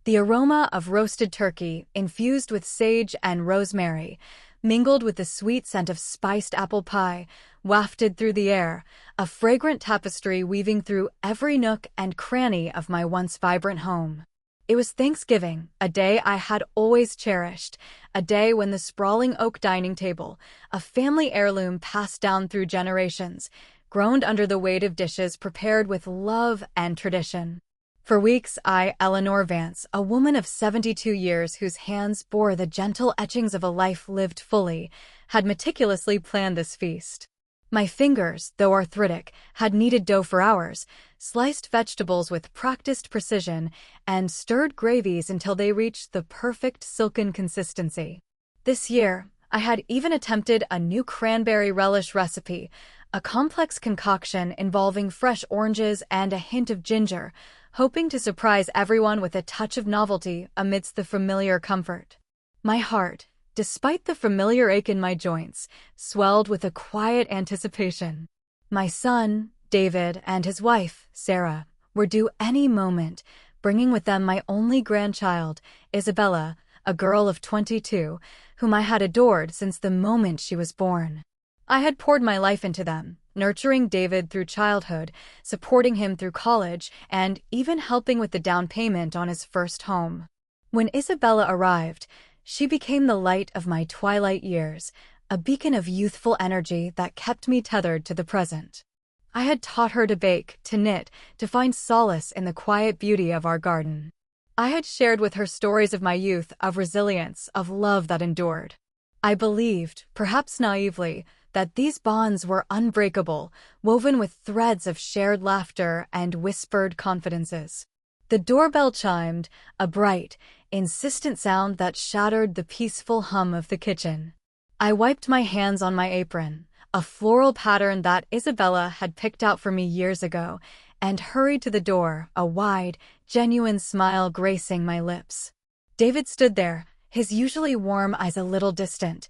The aroma of roasted turkey, infused with sage and rosemary, mingled with the sweet scent of spiced apple pie, wafted through the air, a fragrant tapestry weaving through every nook and cranny of my once vibrant home. It was Thanksgiving, a day I had always cherished, a day when the sprawling oak dining table, a family heirloom passed down through generations, groaned under the weight of dishes prepared with love and tradition. For weeks I, Eleanor Vance, a woman of 72 years whose hands bore the gentle etchings of a life lived fully, had meticulously planned this feast. My fingers, though arthritic, had kneaded dough for hours, sliced vegetables with practiced precision, and stirred gravies until they reached the perfect silken consistency. This year, I had even attempted a new cranberry relish recipe, a complex concoction involving fresh oranges and a hint of ginger, hoping to surprise everyone with a touch of novelty amidst the familiar comfort. My heart, despite the familiar ache in my joints, swelled with a quiet anticipation. My son, David, and his wife, Sarah, were due any moment, bringing with them my only grandchild, Isabella, a girl of 22, whom I had adored since the moment she was born. I had poured my life into them, nurturing David through childhood, supporting him through college, and even helping with the down payment on his first home. When Isabella arrived, she became the light of my twilight years, a beacon of youthful energy that kept me tethered to the present. I had taught her to bake, to knit, to find solace in the quiet beauty of our garden. I had shared with her stories of my youth, of resilience, of love that endured. I believed, perhaps naively, that these bonds were unbreakable, woven with threads of shared laughter and whispered confidences. The doorbell chimed, a bright, insistent sound that shattered the peaceful hum of the kitchen. I wiped my hands on my apron, a floral pattern that Isabella had picked out for me years ago, and hurried to the door, a wide, genuine smile gracing my lips. David stood there, his usually warm eyes a little distant,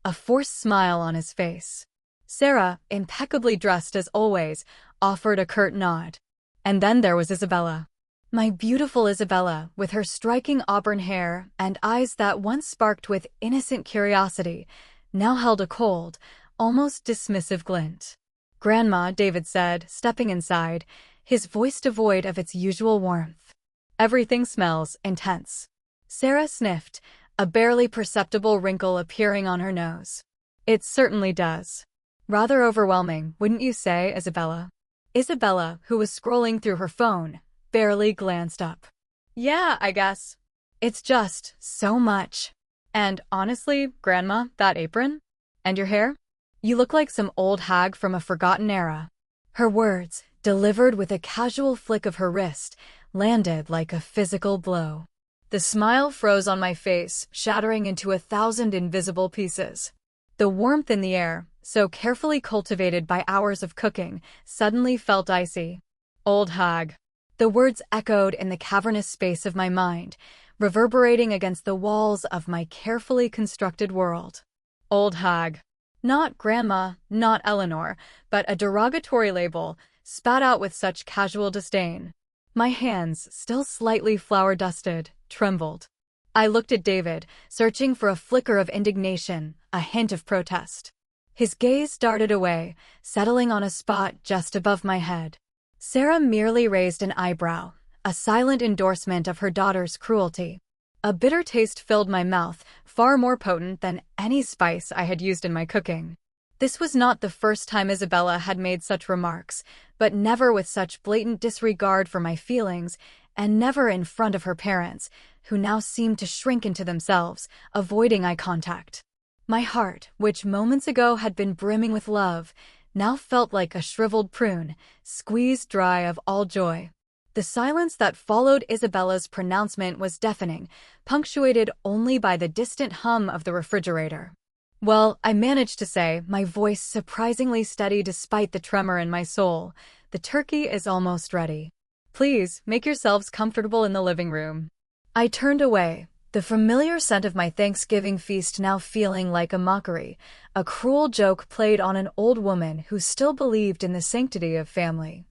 a forced smile on his face. Sarah, impeccably dressed as always, offered a curt nod. And then there was Isabella. My beautiful Isabella, with her striking auburn hair and eyes that once sparked with innocent curiosity, now held a cold, almost dismissive glint. "Grandma," David said, stepping inside, his voice devoid of its usual warmth. "Everything smells intense." Sarah sniffed, a barely perceptible wrinkle appearing on her nose. "It certainly does. Rather overwhelming, wouldn't you say, Isabella?" Isabella, who was scrolling through her phone, barely glanced up. "Yeah, I guess. It's just so much. And honestly, Grandma, that apron? And your hair? You look like some old hag from a forgotten era." Her words, delivered with a casual flick of her wrist, landed like a physical blow. The smile froze on my face, shattering into 1,000 invisible pieces. The warmth in the air, so carefully cultivated by hours of cooking, suddenly felt icy. Old hag. The words echoed in the cavernous space of my mind, reverberating against the walls of my carefully constructed world. Old hag. Not Grandma, not Eleanor, but a derogatory label, spat out with such casual disdain. My hands, still slightly flour-dusted, trembled. I looked at David, searching for a flicker of indignation, a hint of protest. His gaze darted away, settling on a spot just above my head. Sarah merely raised an eyebrow, a silent endorsement of her daughter's cruelty. A bitter taste filled my mouth, far more potent than any spice I had used in my cooking. This was not the first time Isabella had made such remarks, but never with such blatant disregard for my feelings, and never in front of her parents, who now seemed to shrink into themselves, avoiding eye contact. My heart, which moments ago had been brimming with love, now felt like a shriveled prune, squeezed dry of all joy. The silence that followed Isabella's pronouncement was deafening, punctuated only by the distant hum of the refrigerator. "Well," I managed to say, my voice surprisingly steady despite the tremor in my soul, "the turkey is almost ready. Please, make yourselves comfortable in the living room." I turned away, the familiar scent of my Thanksgiving feast now feeling like a mockery, a cruel joke played on an old woman who still believed in the sanctity of family.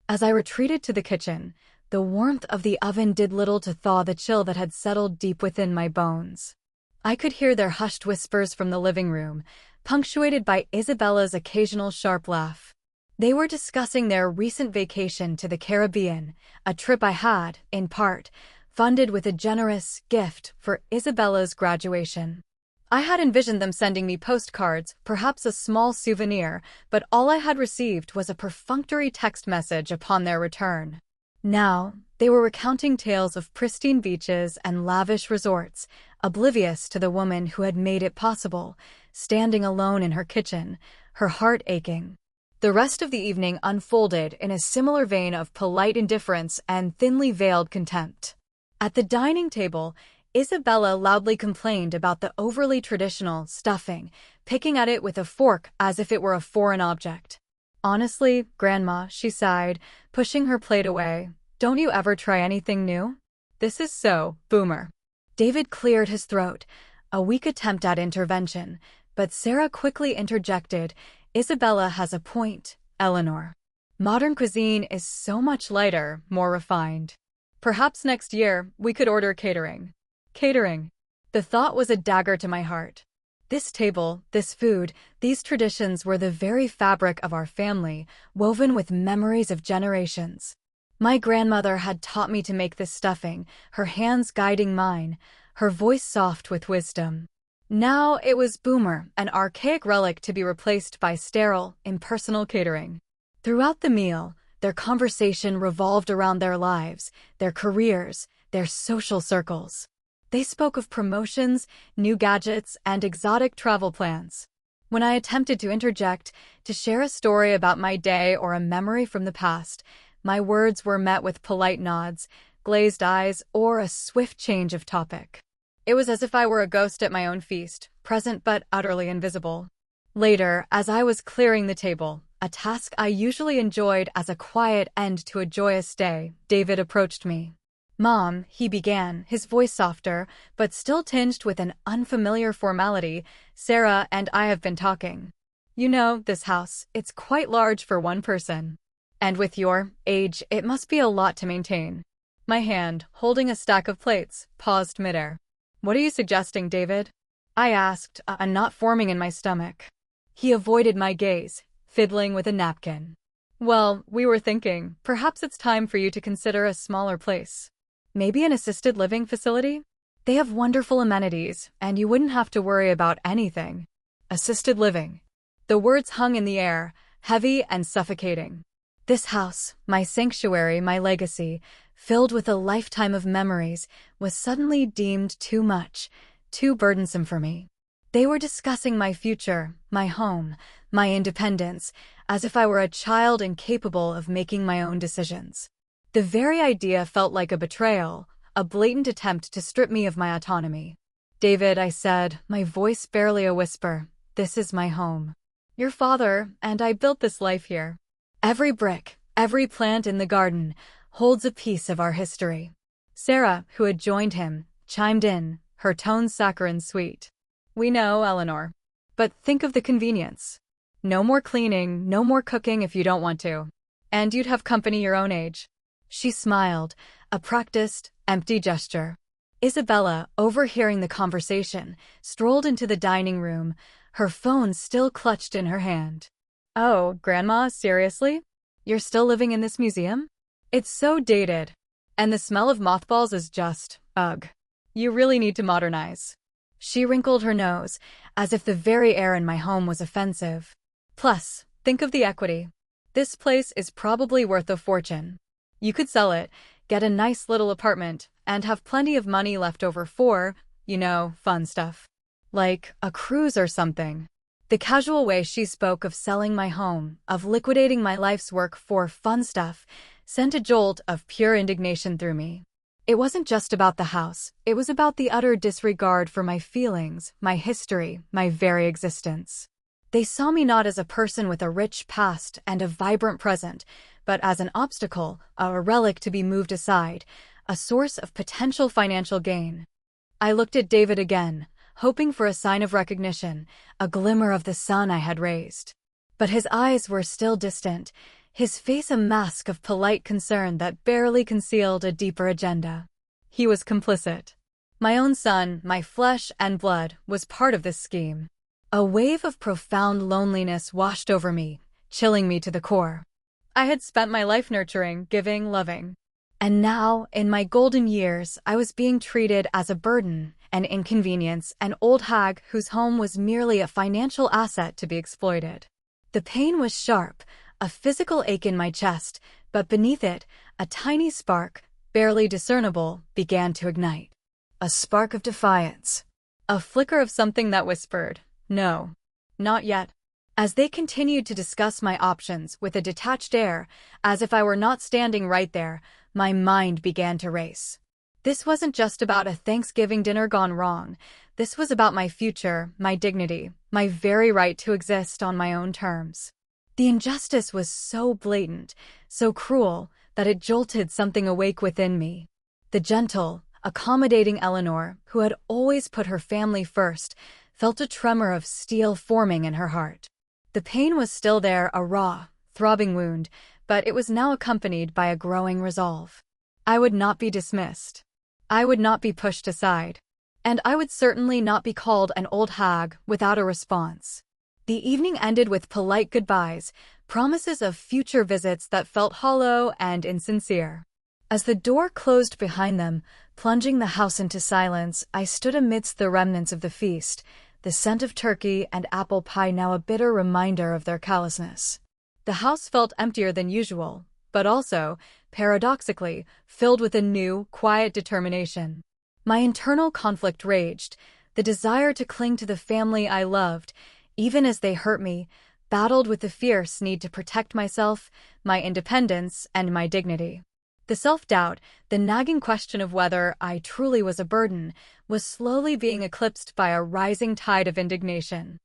As I retreated to the kitchen, The warmth of the oven did little to thaw the chill that had settled deep within my bones. I could hear their hushed whispers from the living room, punctuated by Isabella's occasional sharp laugh. They were discussing their recent vacation to the Caribbean, a trip I had, in part, funded with a generous gift for Isabella's graduation. I had envisioned them sending me postcards, perhaps a small souvenir, but all I had received was a perfunctory text message upon their return. Now, they were recounting tales of pristine beaches and lavish resorts, oblivious to the woman who had made it possible, standing alone in her kitchen, her heart aching. The rest of the evening unfolded in a similar vein of polite indifference and thinly veiled contempt. At the dining table, Isabella loudly complained about the overly traditional stuffing, picking at it with a fork as if it were a foreign object. "Honestly, Grandma," she sighed, pushing her plate away, "don't you ever try anything new? This is so boomer." David cleared his throat, a weak attempt at intervention, but Sarah quickly interjected, "Isabella has a point, Eleanor. Modern cuisine is so much lighter, more refined. Perhaps next year we could order catering." Catering. The thought was a dagger to my heart. This table, this food, these traditions were the very fabric of our family, woven with memories of generations. My grandmother had taught me to make this stuffing, her hands guiding mine, her voice soft with wisdom. Now it was boomer, an archaic relic to be replaced by sterile, impersonal catering. Throughout the meal, their conversation revolved around their lives, their careers, their social circles. They spoke of promotions, new gadgets, and exotic travel plans. When I attempted to interject, to share a story about my day or a memory from the past, my words were met with polite nods, glazed eyes, or a swift change of topic. It was as if I were a ghost at my own feast, present but utterly invisible. Later, as I was clearing the table, a task I usually enjoyed as a quiet end to a joyous day, David approached me. "Mom," he began, his voice softer, but still tinged with an unfamiliar formality, "Sarah and I have been talking. You know, this house, it's quite large for one person. And with your age, it must be a lot to maintain." My hand, holding a stack of plates, paused midair. "What are you suggesting, David?" I asked, a knot forming in my stomach. He avoided my gaze, fiddling with a napkin. "Well, we were thinking, perhaps it's time for you to consider a smaller place. Maybe an assisted living facility? They have wonderful amenities, and you wouldn't have to worry about anything." Assisted living. The words hung in the air, heavy and suffocating. This house, my sanctuary, my legacy, filled with a lifetime of memories, was suddenly deemed too much, too burdensome for me. They were discussing my future, my home, my independence, as if I were a child incapable of making my own decisions. The very idea felt like a betrayal, a blatant attempt to strip me of my autonomy. "David," I said, my voice barely a whisper, "this is my home. Your father and I built this life here. Every brick, every plant in the garden, holds a piece of our history." Sarah, who had joined him, chimed in, her tone saccharine sweet. "We know, Eleanor. But think of the convenience. No more cleaning, no more cooking if you don't want to. And you'd have company your own age." She smiled, a practiced, empty gesture. Isabella, overhearing the conversation, strolled into the dining room, her phone still clutched in her hand. "Oh, Grandma, seriously? You're still living in this museum? It's so dated. And the smell of mothballs is just, ugh. You really need to modernize." She wrinkled her nose, as if the very air in my home was offensive. "Plus, think of the equity. This place is probably worth a fortune. You could sell it, get a nice little apartment, and have plenty of money left over for, you know, fun stuff. Like a cruise or something." The casual way she spoke of selling my home, of liquidating my life's work for fun stuff, sent a jolt of pure indignation through me. It wasn't just about the house, it was about the utter disregard for my feelings, my history, my very existence. They saw me not as a person with a rich past and a vibrant present, but as an obstacle, a relic to be moved aside, a source of potential financial gain. I looked at David again, hoping for a sign of recognition, a glimmer of the sun I had raised. But his eyes were still distant, his face a mask of polite concern that barely concealed a deeper agenda. He was complicit. My own son, my flesh and blood, was part of this scheme. A wave of profound loneliness washed over me, chilling me to the core. I had spent my life nurturing, giving, loving. And now, in my golden years, I was being treated as a burden, an inconvenience, an old hag whose home was merely a financial asset to be exploited. The pain was sharp, a physical ache in my chest, but beneath it, a tiny spark, barely discernible, began to ignite. A spark of defiance. A flicker of something that whispered, "No, not yet." As they continued to discuss my options with a detached air, as if I were not standing right there, my mind began to race. This wasn't just about a Thanksgiving dinner gone wrong. This was about my future, my dignity, my very right to exist on my own terms. The injustice was so blatant, so cruel, that it jolted something awake within me. The gentle, accommodating Eleanor, who had always put her family first, felt a tremor of steel forming in her heart. The pain was still there, a raw, throbbing wound, but it was now accompanied by a growing resolve. I would not be dismissed. I would not be pushed aside. And I would certainly not be called an old hag without a response. The evening ended with polite goodbyes, promises of future visits that felt hollow and insincere. As the door closed behind them, plunging the house into silence, I stood amidst the remnants of the feast, the scent of turkey and apple pie now a bitter reminder of their callousness. The house felt emptier than usual, but also, paradoxically, filled with a new, quiet determination. My internal conflict raged, the desire to cling to the family I loved, even as they hurt me, battled with the fierce need to protect myself, my independence, and my dignity. The self-doubt, the nagging question of whether I truly was a burden, was slowly being eclipsed by a rising tide of indignation.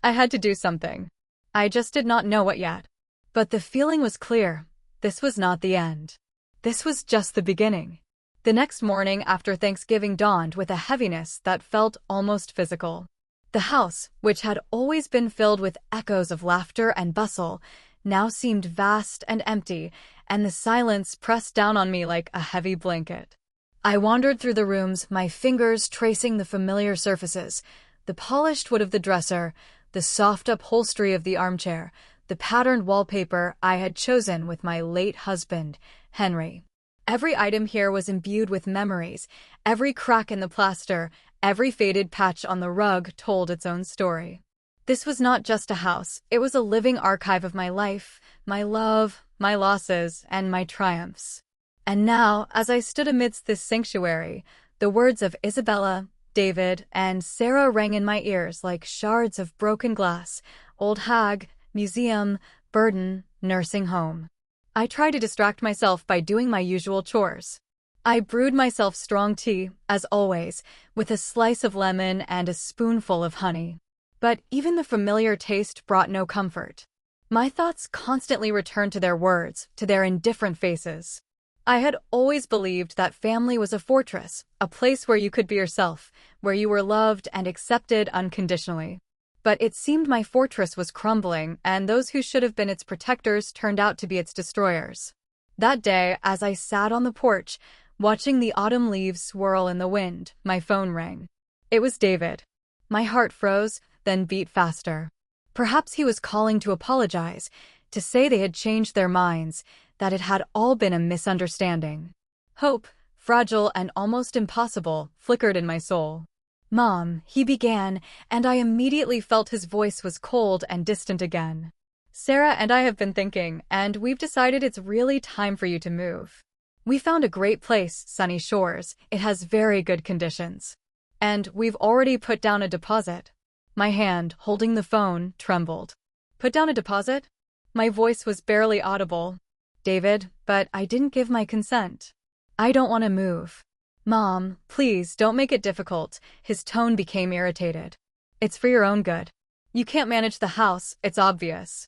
I had to do something. I just did not know what yet. But the feeling was clear. This was not the end. This was just the beginning. The next morning after Thanksgiving dawned with a heaviness that felt almost physical. The house, which had always been filled with echoes of laughter and bustle, now seemed vast and empty, and the silence pressed down on me like a heavy blanket. I wandered through the rooms, my fingers tracing the familiar surfaces, the polished wood of the dresser, the soft upholstery of the armchair, the patterned wallpaper I had chosen with my late husband, Henry. Every item here was imbued with memories, every crack in the plaster, every faded patch on the rug told its own story. This was not just a house, it was a living archive of my life, my love, my losses, and my triumphs. And now, as I stood amidst this sanctuary, the words of Isabella, David, and Sarah rang in my ears like shards of broken glass, old hag, museum, burden, nursing home. I tried to distract myself by doing my usual chores. I brewed myself strong tea, as always, with a slice of lemon and a spoonful of honey. But even the familiar taste brought no comfort. My thoughts constantly returned to their words, to their indifferent faces. I had always believed that family was a fortress, a place where you could be yourself, where you were loved and accepted unconditionally. But it seemed my fortress was crumbling, and those who should have been its protectors turned out to be its destroyers. That day, as I sat on the porch, watching the autumn leaves swirl in the wind, my phone rang. It was David. My heart froze, then beat faster. Perhaps he was calling to apologize, to say they had changed their minds, that it had all been a misunderstanding. Hope, fragile and almost impossible, flickered in my soul. "Mom," he began, and I immediately felt his voice was cold and distant again. "Sarah and I have been thinking, and we've decided it's really time for you to move. We found a great place, Sunny Shores. It has very good conditions. And we've already put down a deposit." My hand, holding the phone, trembled. "Put down a deposit?" My voice was barely audible. "David, but I didn't give my consent. I don't want to move." "Mom, please don't make it difficult." His tone became irritated. "It's for your own good. You can't manage the house, it's obvious.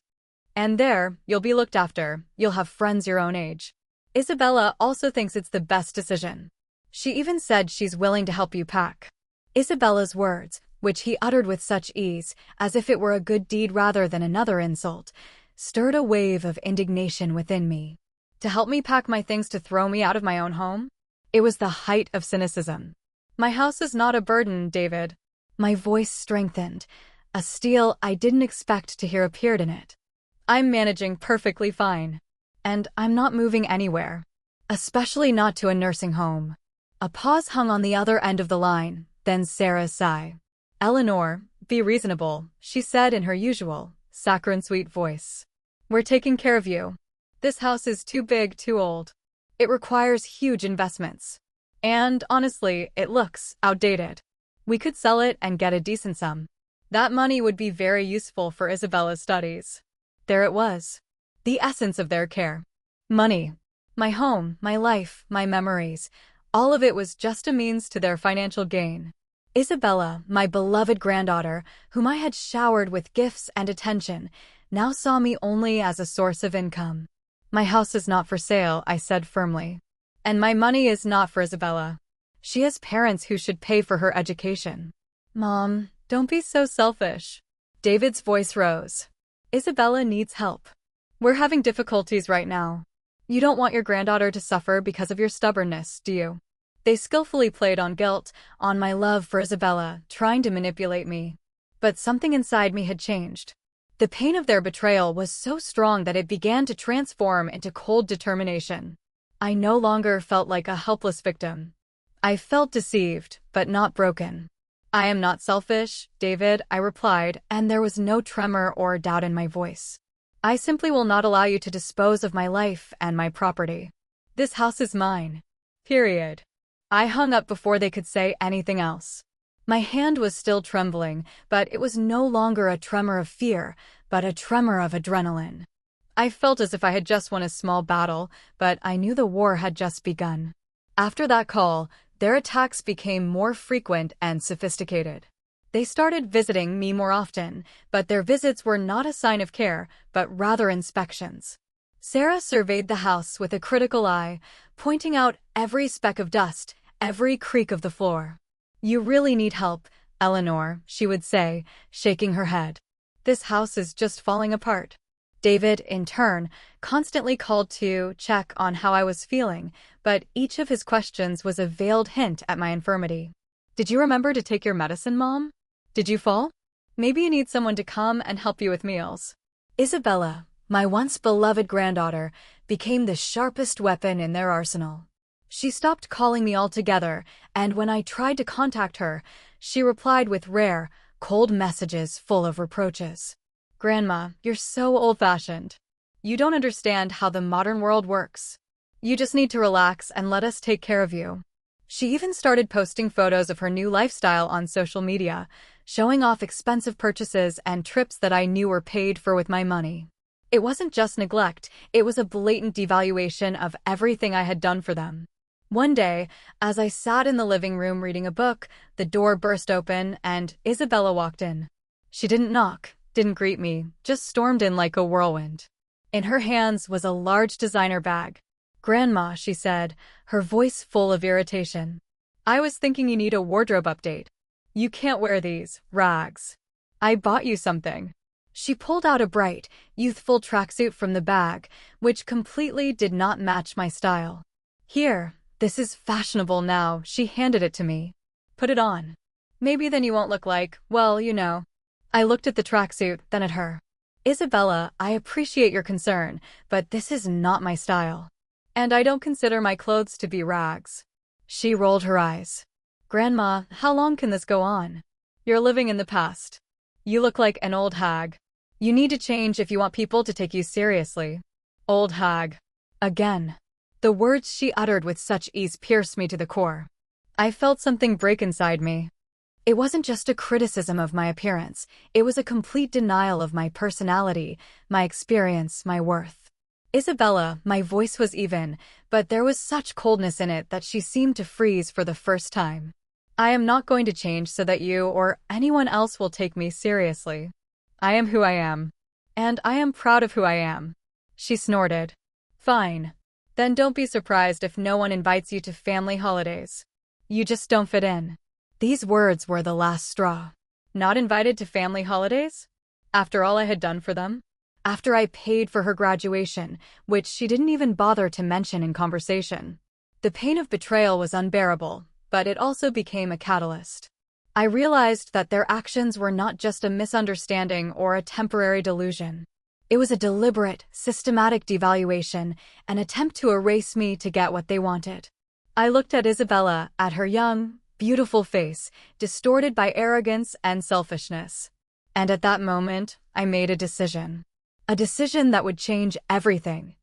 And there, you'll be looked after, you'll have friends your own age. Isabella also thinks it's the best decision. She even said she's willing to help you pack." Isabella's words, which he uttered with such ease, as if it were a good deed rather than another insult, stirred a wave of indignation within me. To help me pack my things to throw me out of my own home? It was the height of cynicism. My house is not a burden, David. My voice strengthened. A steel I didn't expect to hear appeared in it. I'm managing perfectly fine. And I'm not moving anywhere. Especially not to a nursing home. A pause hung on the other end of the line, then Sarah's sigh. Eleanor, be reasonable, she said in her usual, saccharine sweet voice. We're taking care of you. This house is too big, too old. It requires huge investments. And, honestly, it looks outdated. We could sell it and get a decent sum. That money would be very useful for Isabella's studies. There it was. The essence of their care. Money. My home, my life, my memories. All of it was just a means to their financial gain. Isabella, my beloved granddaughter, whom I had showered with gifts and attention, now saw me only as a source of income. My house is not for sale, I said firmly. And my money is not for Isabella. She has parents who should pay for her education. Mom, don't be so selfish. David's voice rose. Isabella needs help. We're having difficulties right now. You don't want your granddaughter to suffer because of your stubbornness, do you? They skillfully played on guilt, on my love for Isabella, trying to manipulate me. But something inside me had changed. The pain of their betrayal was so strong that it began to transform into cold determination. I no longer felt like a helpless victim. I felt deceived, but not broken. I am not selfish, David, I replied, and there was no tremor or doubt in my voice. I simply will not allow you to dispose of my life and my property. This house is mine. Period. I hung up before they could say anything else. My hand was still trembling, but it was no longer a tremor of fear, but a tremor of adrenaline. I felt as if I had just won a small battle, but I knew the war had just begun. After that call, their attacks became more frequent and sophisticated. They started visiting me more often, but their visits were not a sign of care, but rather inspections. Sarah surveyed the house with a critical eye, pointing out every speck of dust, every creak of the floor. You really need help, Eleanor, she would say, shaking her head. This house is just falling apart. David, in turn, constantly called to check on how I was feeling, but each of his questions was a veiled hint at my infirmity. Did you remember to take your medicine, Mom? Did you fall? Maybe you need someone to come and help you with meals. Isabella, my once beloved granddaughter, became the sharpest weapon in their arsenal. She stopped calling me altogether, and when I tried to contact her, she replied with rare, cold messages full of reproaches. Grandma, you're so old-fashioned. You don't understand how the modern world works. You just need to relax and let us take care of you. She even started posting photos of her new lifestyle on social media, showing off expensive purchases and trips that I knew were paid for with my money. It wasn't just neglect, it was a blatant devaluation of everything I had done for them. One day, as I sat in the living room reading a book, the door burst open and Isabella walked in. She didn't knock, didn't greet me, just stormed in like a whirlwind. In her hands was a large designer bag. Grandma, she said, her voice full of irritation. I was thinking you need a wardrobe update. You can't wear these rags. I bought you something. She pulled out a bright, youthful tracksuit from the bag, which completely did not match my style. Here, this is fashionable now, she handed it to me. Put it on. Maybe then you won't look like, well, you know. I looked at the tracksuit, then at her. Isabella, I appreciate your concern, but this is not my style. And I don't consider my clothes to be rags. She rolled her eyes. Grandma, how long can this go on? You're living in the past. You look like an old hag. You need to change if you want people to take you seriously. Old hag. Again. The words she uttered with such ease pierced me to the core. I felt something break inside me. It wasn't just a criticism of my appearance, it was a complete denial of my personality, my experience, my worth. Isabella, my voice was even, but there was such coldness in it that she seemed to freeze for the first time. I am not going to change so that you or anyone else will take me seriously. I am who I am. And I am proud of who I am. She snorted. Fine. Then don't be surprised if no one invites you to family holidays. You just don't fit in. These words were the last straw. Not invited to family holidays? After all I had done for them? after I paid for her graduation, which she didn't even bother to mention in conversation. The pain of betrayal was unbearable, but it also became a catalyst. I realized that their actions were not just a misunderstanding or a temporary delusion. It was a deliberate, systematic devaluation, an attempt to erase me to get what they wanted. I looked at Isabella, at her young, beautiful face, distorted by arrogance and selfishness. And at that moment, I made a decision. A decision that would change everything.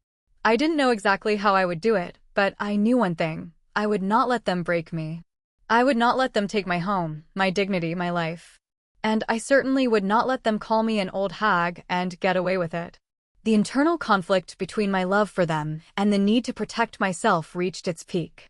I didn't know exactly how I would do it, but I knew one thing. I would not let them break me. I would not let them take my home, my dignity, my life. And I certainly would not let them call me an old hag and get away with it. The internal conflict between my love for them and the need to protect myself reached its peak.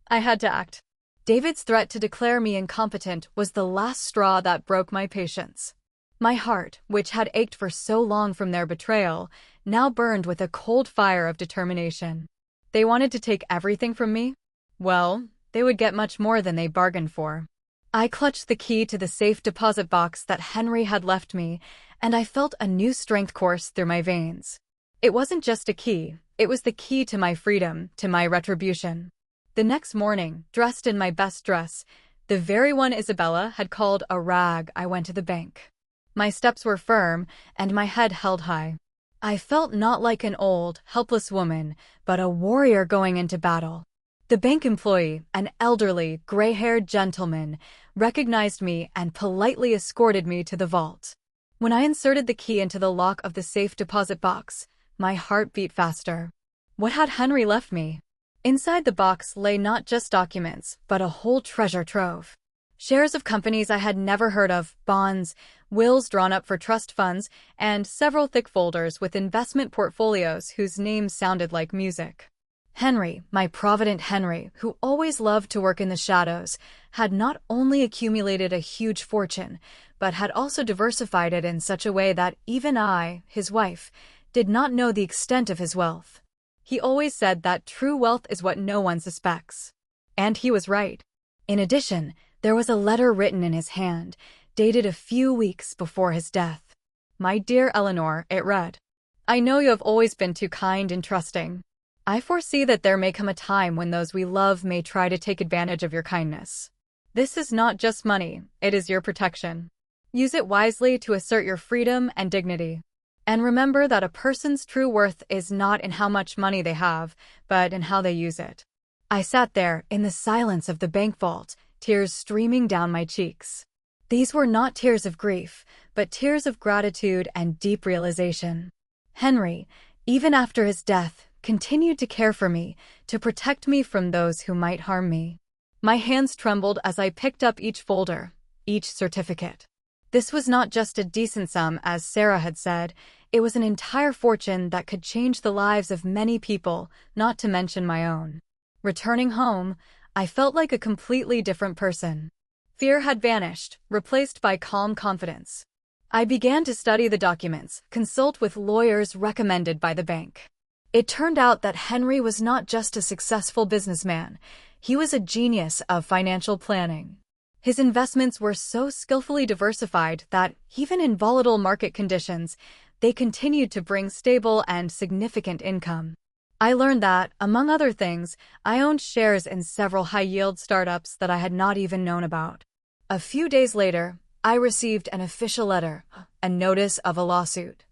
I had to act. David's threat to declare me incompetent was the last straw that broke my patience. My heart, which had ached for so long from their betrayal, now burned with a cold fire of determination. They wanted to take everything from me? Well, they would get much more than they bargained for. I clutched the key to the safe deposit box that Henry had left me, and I felt a new strength course through my veins. It wasn't just a key, it was the key to my freedom, to my retribution. The next morning, dressed in my best dress, the very one Isabella had called a rag, I went to the bank. My steps were firm, and my head held high. I felt not like an old, helpless woman, but a warrior going into battle. The bank employee, an elderly, gray-haired gentleman, recognized me and politely escorted me to the vault. When I inserted the key into the lock of the safe deposit box, my heart beat faster. What had Henry left me? Inside the box lay not just documents, but a whole treasure trove. Shares of companies I had never heard of, bonds, wills drawn up for trust funds, and several thick folders with investment portfolios whose names sounded like music. Henry, my provident Henry, who always loved to work in the shadows, had not only accumulated a huge fortune, but had also diversified it in such a way that even I, his wife, did not know the extent of his wealth. He always said that true wealth is what no one suspects. And he was right. In addition, there was a letter written in his hand, dated a few weeks before his death. My dear Eleanor, it read, I know you have always been too kind and trusting. I foresee that there may come a time when those we love may try to take advantage of your kindness. This is not just money, it is your protection. Use it wisely to assert your freedom and dignity. And remember that a person's true worth is not in how much money they have, but in how they use it. I sat there in the silence of the bank vault, tears streaming down my cheeks. These were not tears of grief, but tears of gratitude and deep realization. Henry, even after his death, continued to care for me, to protect me from those who might harm me. My hands trembled as I picked up each folder, each certificate. This was not just a decent sum, as Sarah had said. It was an entire fortune that could change the lives of many people, not to mention my own. Returning home, I felt like a completely different person. Fear had vanished, replaced by calm confidence. I began to study the documents, consult with lawyers recommended by the bank. It turned out that Henry was not just a successful businessman, he was a genius of financial planning. His investments were so skillfully diversified that, even in volatile market conditions, they continued to bring stable and significant income. I learned that, among other things, I owned shares in several high-yield startups that I had not even known about. A few days later, I received an official letter, a notice of a lawsuit.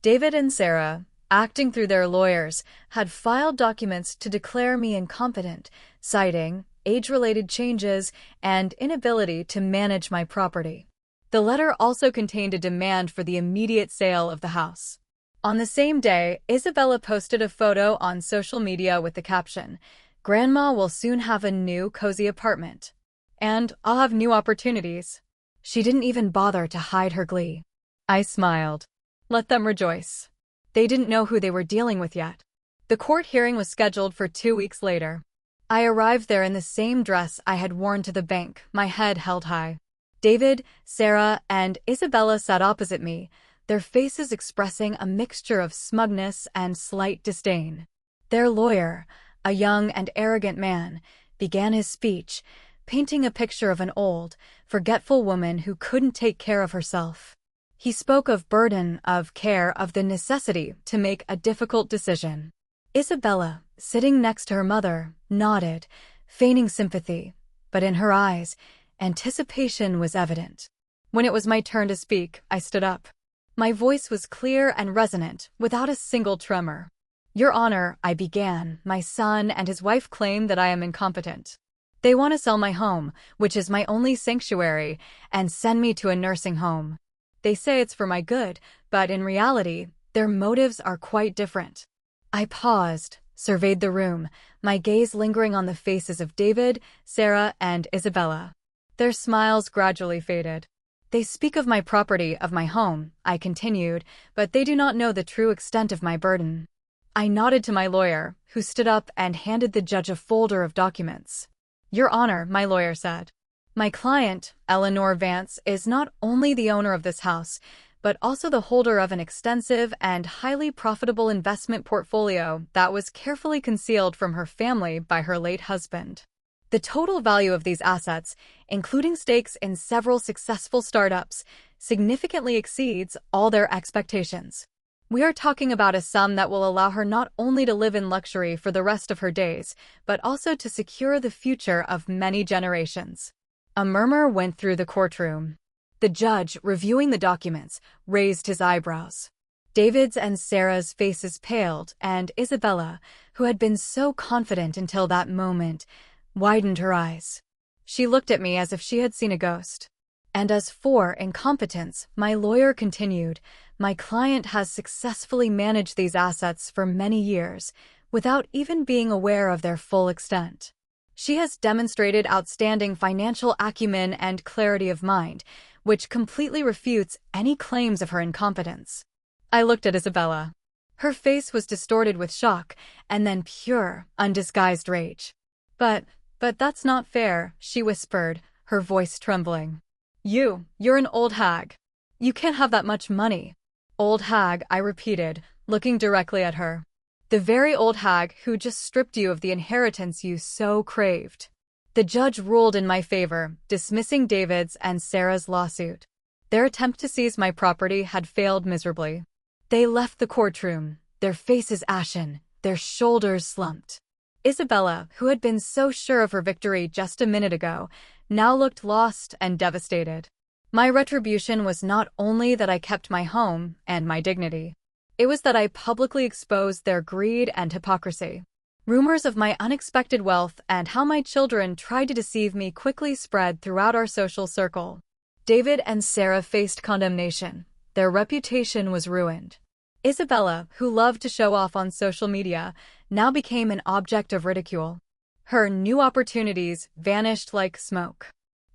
David and Sarah, acting through their lawyers, had filed documents to declare me incompetent, citing age-related changes and inability to manage my property. The letter also contained a demand for the immediate sale of the house. On the same day, Isabella posted a photo on social media with the caption, "Grandma will soon have a new, cozy apartment. And I'll have new opportunities." She didn't even bother to hide her glee. I smiled. Let them rejoice. They didn't know who they were dealing with yet. The court hearing was scheduled for 2 weeks later. I arrived there in the same dress I had worn to the bank, my head held high. David, Sarah, and Isabella sat opposite me, their faces expressing a mixture of smugness and slight disdain. Their lawyer, a young and arrogant man, began his speech, painting a picture of an old, forgetful woman who couldn't take care of herself. He spoke of burden, of care, of the necessity to make a difficult decision. Isabella, sitting next to her mother, nodded, feigning sympathy, but in her eyes, anticipation was evident. When it was my turn to speak, I stood up. My voice was clear and resonant, without a single tremor. "Your Honor," I began, "my son and his wife claim that I am incompetent. They want to sell my home, which is my only sanctuary, and send me to a nursing home. They say it's for my good, but in reality, their motives are quite different." I paused, surveyed the room, my gaze lingering on the faces of David, Sarah, and Isabella. Their smiles gradually faded. "They speak of my property, of my home," I continued, "but they do not know the true extent of my burden." I nodded to my lawyer, who stood up and handed the judge a folder of documents. "Your Honor," my lawyer said, "my client, Eleanor Vance, is not only the owner of this house, but also the holder of an extensive and highly profitable investment portfolio that was carefully concealed from her family by her late husband. The total value of these assets, including stakes in several successful startups, significantly exceeds all their expectations. We are talking about a sum that will allow her not only to live in luxury for the rest of her days, but also to secure the future of many generations." A murmur went through the courtroom. The judge, reviewing the documents, raised his eyebrows. David's and Sarah's faces paled, and Isabella, who had been so confident until that moment, widened her eyes. She looked at me as if she had seen a ghost. "And as for incompetence," my lawyer continued, "my client has successfully managed these assets for many years, without even being aware of their full extent. She has demonstrated outstanding financial acumen and clarity of mind, which completely refutes any claims of her incompetence." I looked at Isabella. Her face was distorted with shock, and then pure, undisguised rage. But that's not fair," she whispered, her voice trembling. You're an old hag. You can't have that much money." "Old hag," I repeated, looking directly at her. "The very old hag who just stripped you of the inheritance you so craved." The judge ruled in my favor, dismissing David's and Sarah's lawsuit. Their attempt to seize my property had failed miserably. They left the courtroom, their faces ashen, their shoulders slumped. Isabella, who had been so sure of her victory just a minute ago, now looked lost and devastated. My retribution was not only that I kept my home and my dignity. It was that I publicly exposed their greed and hypocrisy. Rumors of my unexpected wealth and how my children tried to deceive me quickly spread throughout our social circle. David and Sarah faced condemnation. Their reputation was ruined. Isabella, who loved to show off on social media, now became an object of ridicule. Her new opportunities vanished like smoke.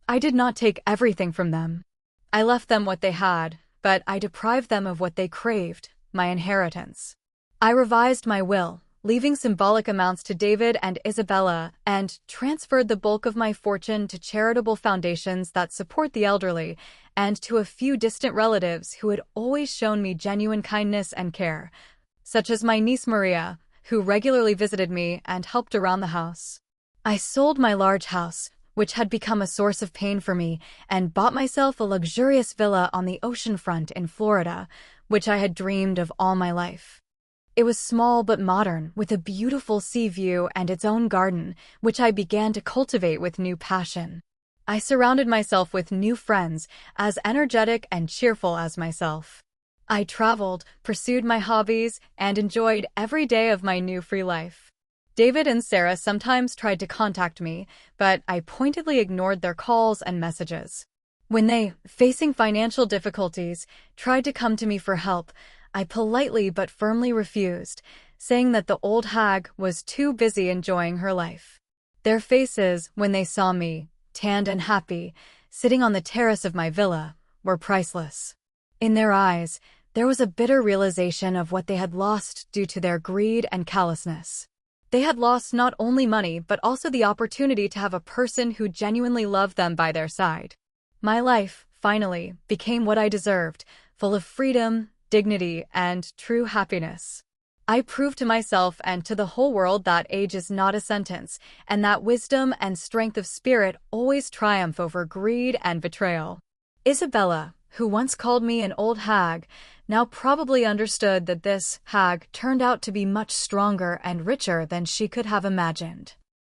I did not take everything from them. I left them what they had, but I deprived them of what they craved, my inheritance. I revised my will, leaving symbolic amounts to David and Isabella, and transferred the bulk of my fortune to charitable foundations that support the elderly, and to a few distant relatives who had always shown me genuine kindness and care, such as my niece Maria, who regularly visited me and helped around the house. I sold my large house, which had become a source of pain for me, and bought myself a luxurious villa on the ocean front in Florida, which I had dreamed of all my life. It was small but modern, with a beautiful sea view and its own garden, which I began to cultivate with new passion. I surrounded myself with new friends, as energetic and cheerful as myself. I traveled, pursued my hobbies, and enjoyed every day of my new free life. David and Sarah sometimes tried to contact me, but I pointedly ignored their calls and messages. When they, facing financial difficulties, tried to come to me for help, I politely but firmly refused, saying that the old hag was too busy enjoying her life. Their faces, when they saw me, tanned and happy, sitting on the terrace of my villa, were priceless. In their eyes, there was a bitter realization of what they had lost due to their greed and callousness. They had lost not only money but also the opportunity to have a person who genuinely loved them by their side. My life, finally, became what I deserved, full of freedom, dignity, and true happiness. I proved to myself and to the whole world that age is not a sentence, and that wisdom and strength of spirit always triumph over greed and betrayal. Isabella, who once called me an old hag, now probably understood that this hag turned out to be much stronger and richer than she could have imagined.